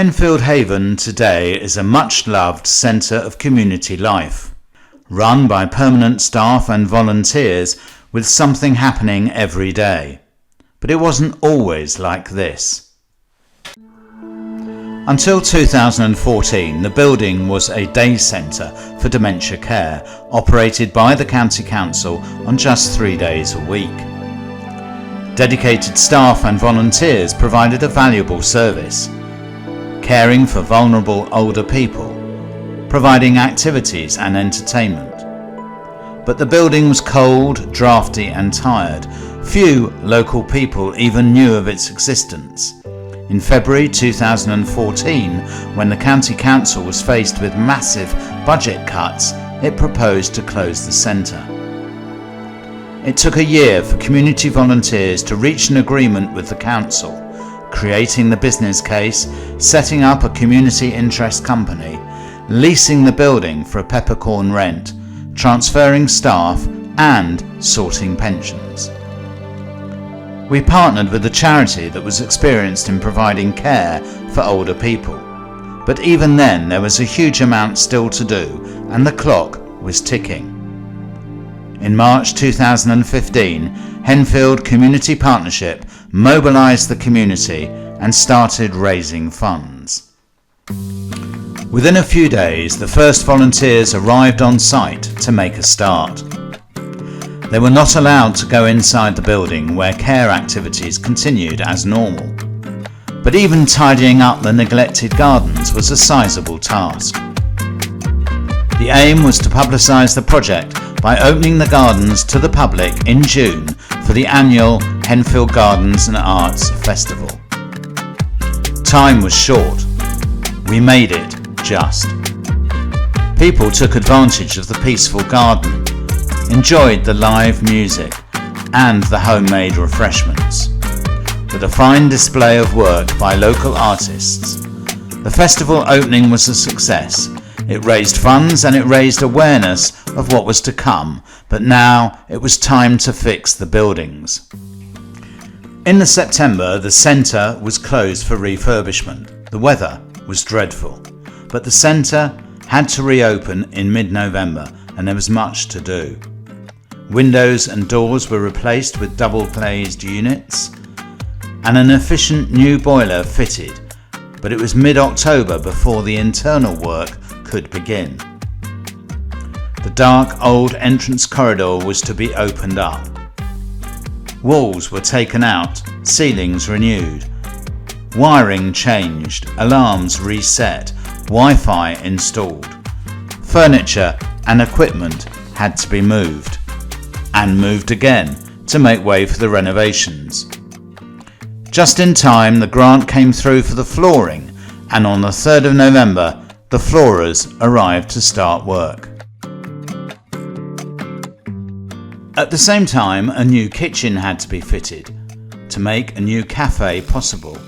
Henfield Haven today is a much-loved centre of community life, run by permanent staff and volunteers with something happening every day. But it wasn't always like this. Until 2014, the building was a day centre for dementia care, operated by the County Council on just 3 days a week. Dedicated staff and volunteers provided a valuable service, caring for vulnerable older people, providing activities and entertainment. But the building was cold, drafty and tired. Few local people even knew of its existence. In February 2014, when the County Council was faced with massive budget cuts, it proposed to close the centre. It took a year for community volunteers to reach an agreement with the Council, creating the business case, setting up a community interest company, leasing the building for a peppercorn rent, transferring staff and sorting pensions. We partnered with a charity that was experienced in providing care for older people, but even then there was a huge amount still to do and the clock was ticking. In March 2015, Henfield Community Partnership mobilised the community and started raising funds. Within a few days, the first volunteers arrived on site to make a start. They were not allowed to go inside the building where care activities continued as normal. But even tidying up the neglected gardens was a sizable task. The aim was to publicise the project by opening the gardens to the public in June for the annual Henfield Gardens and Arts Festival. Time was short. We made it just. People took advantage of the peaceful garden, enjoyed the live music and the homemade refreshments. With a fine display of work by local artists, the festival opening was a success. It raised funds and it raised awareness of what was to come, but now it was time to fix the buildings. In the September, the centre was closed for refurbishment. The weather was dreadful, but the centre had to reopen in mid-November and there was much to do. Windows and doors were replaced with double-glazed units and an efficient new boiler fitted, but it was mid-October before the internal work could begin. The dark old entrance corridor was to be opened up. Walls were taken out, ceilings renewed, wiring changed, alarms reset, Wi-Fi installed. Furniture and equipment had to be moved, and moved again to make way for the renovations. Just in time, the grant came through for the flooring, and on the 3rd of November, the floorers arrived to start work. At the same time, a new kitchen had to be fitted to make a new cafe possible,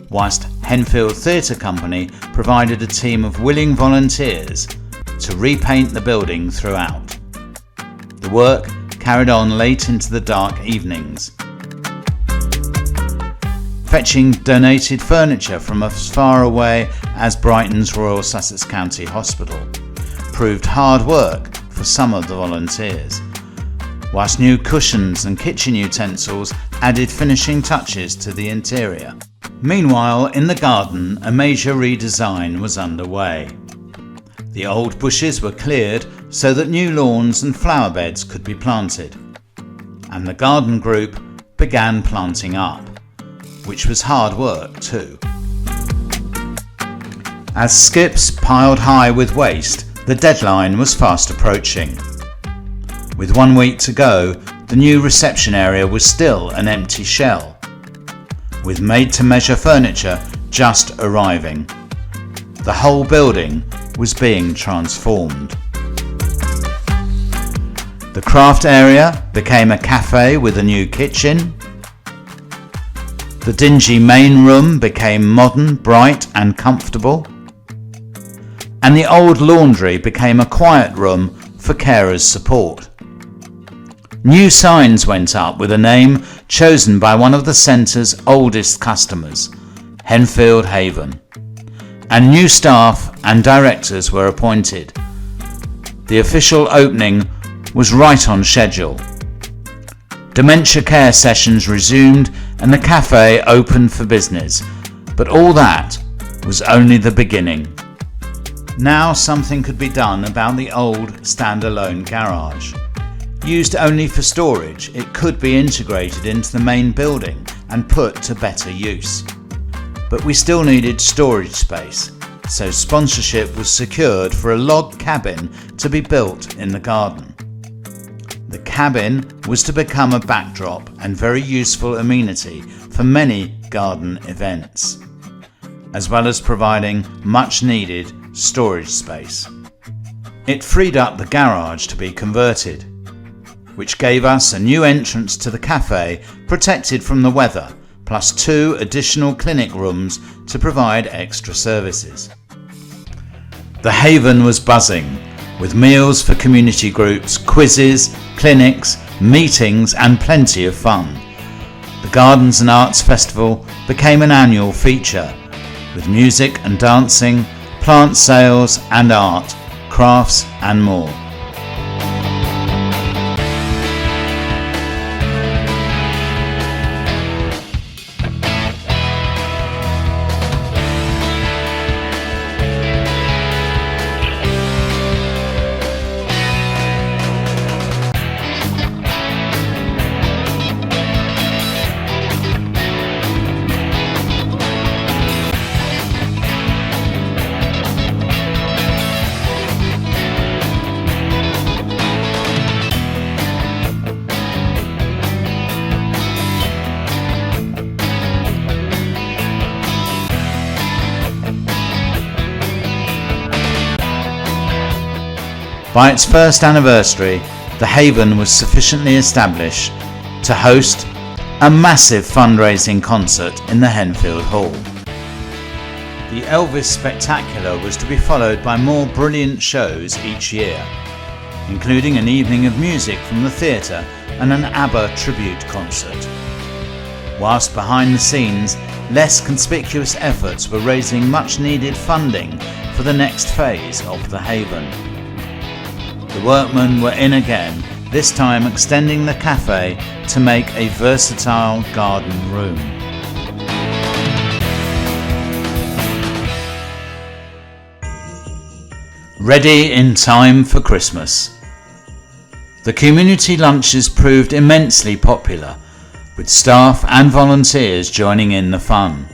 whilst Henfield Theatre Company provided a team of willing volunteers to repaint the building throughout. The work carried on late into the dark evenings. Fetching donated furniture from as far away as Brighton's Royal Sussex County Hospital proved hard work for some of the volunteers, whilst new cushions and kitchen utensils added finishing touches to the interior. Meanwhile, in the garden, a major redesign was underway. The old bushes were cleared so that new lawns and flower beds could be planted, and the garden group began planting up, which was hard work too. As skips piled high with waste, the deadline was fast approaching. With 1 week to go, the new reception area was still an empty shell, with made-to-measure furniture just arriving. The whole building was being transformed. The craft area became a cafe with a new kitchen. The dingy main room became modern, bright and comfortable. And the old laundry became a quiet room for carers' support. New signs went up with a name chosen by one of the centre's oldest customers, Henfield Haven. and new staff and directors were appointed. The official opening was right on schedule. Dementia care sessions resumed and the cafe opened for business, but all that was only the beginning. Now something could be done about the old standalone garage. Used only for storage, it could be integrated into the main building and put to better use. But we still needed storage space, so sponsorship was secured for a log cabin to be built in the garden. The cabin was to become a backdrop and very useful amenity for many garden events, as well as providing much needed storage space. It freed up the garage to be converted, which gave us a new entrance to the cafe protected from the weather, plus 2 additional clinic rooms to provide extra services. The Haven was buzzing, with meals for community groups, quizzes, clinics, meetings and plenty of fun. The Gardens and Arts Festival became an annual feature, with music and dancing, plant sales and art, crafts and more. By its first anniversary, the Haven was sufficiently established to host a massive fundraising concert in the Henfield Hall. The Elvis Spectacular was to be followed by more brilliant shows each year, including an evening of music from the theatre and an ABBA tribute concert. Whilst behind the scenes, less conspicuous efforts were raising much needed funding for the next phase of the Haven. The workmen were in again, this time extending the cafe to make a versatile garden room. Ready in time for Christmas. The community lunches proved immensely popular, with staff and volunteers joining in the fun.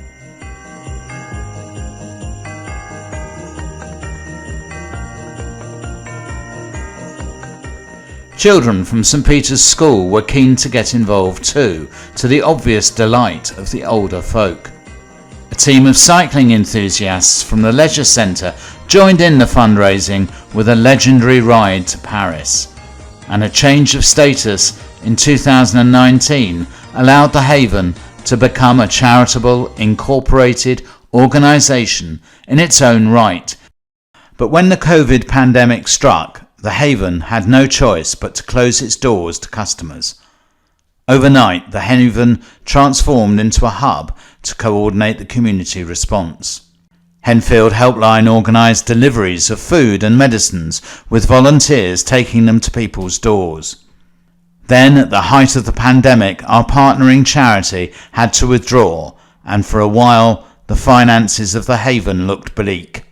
Children from St Peter's School were keen to get involved too, to the obvious delight of the older folk. A team of cycling enthusiasts from the leisure centre joined in the fundraising with a legendary ride to Paris, and a change of status in 2019 allowed the Haven to become a charitable, incorporated organisation in its own right. But when the COVID pandemic struck, the Haven had no choice but to close its doors to customers. Overnight, the Haven transformed into a hub to coordinate the community response. Henfield Helpline organised deliveries of food and medicines, with volunteers taking them to people's doors. Then, at the height of the pandemic, our partnering charity had to withdraw, and for a while the finances of the Haven looked bleak.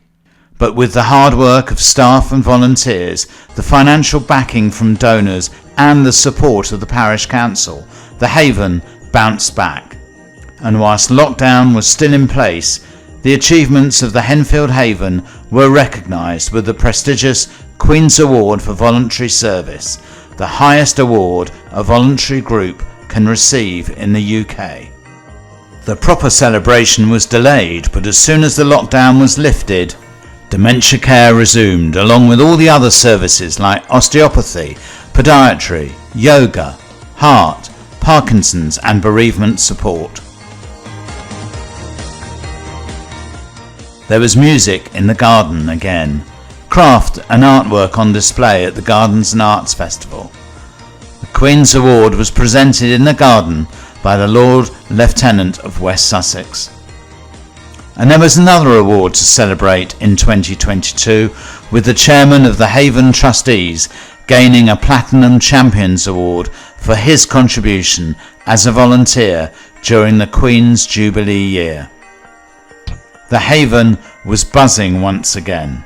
But with the hard work of staff and volunteers, the financial backing from donors and the support of the parish council, the Haven bounced back. And whilst lockdown was still in place, the achievements of the Henfield Haven were recognised with the prestigious Queen's Award for Voluntary Service, the highest award a voluntary group can receive in the UK. The proper celebration was delayed, but as soon as the lockdown was lifted, dementia care resumed, along with all the other services like osteopathy, podiatry, yoga, heart, Parkinson's and bereavement support. There was music in the garden again, craft and artwork on display at the Gardens and Arts Festival. The Queen's Award was presented in the garden by the Lord Lieutenant of West Sussex. And there was another award to celebrate in 2022, with the chairman of the Haven Trustees gaining a Platinum Champions Award for his contribution as a volunteer during the Queen's Jubilee year. The Haven was buzzing once again,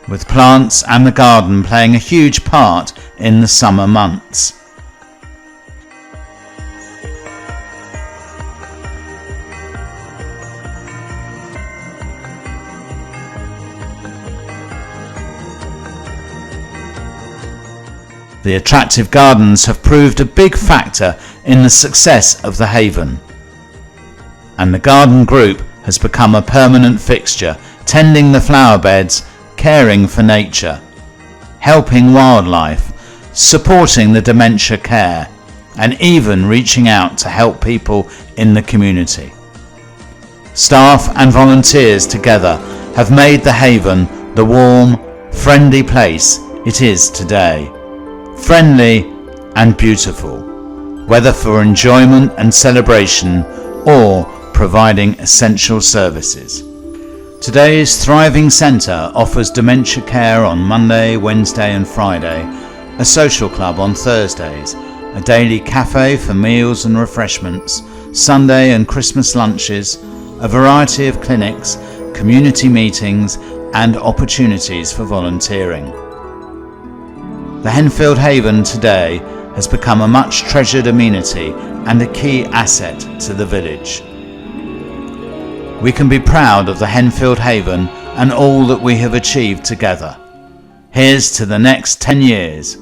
with plants and the garden playing a huge part in the summer months. The attractive gardens have proved a big factor in the success of the Haven, and the garden group has become a permanent fixture, tending the flower beds, caring for nature, helping wildlife, supporting the dementia care, and even reaching out to help people in the community. Staff and volunteers together have made the Haven the warm, friendly place it is today. Friendly and beautiful, whether for enjoyment and celebration or providing essential services. Today's thriving centre offers dementia care on Monday, Wednesday and Friday, a social club on Thursdays, a daily cafe for meals and refreshments, Sunday and Christmas lunches, a variety of clinics, community meetings and opportunities for volunteering. The Henfield Haven today has become a much treasured amenity and a key asset to the village. We can be proud of the Henfield Haven and all that we have achieved together. Here's to the next 10 years.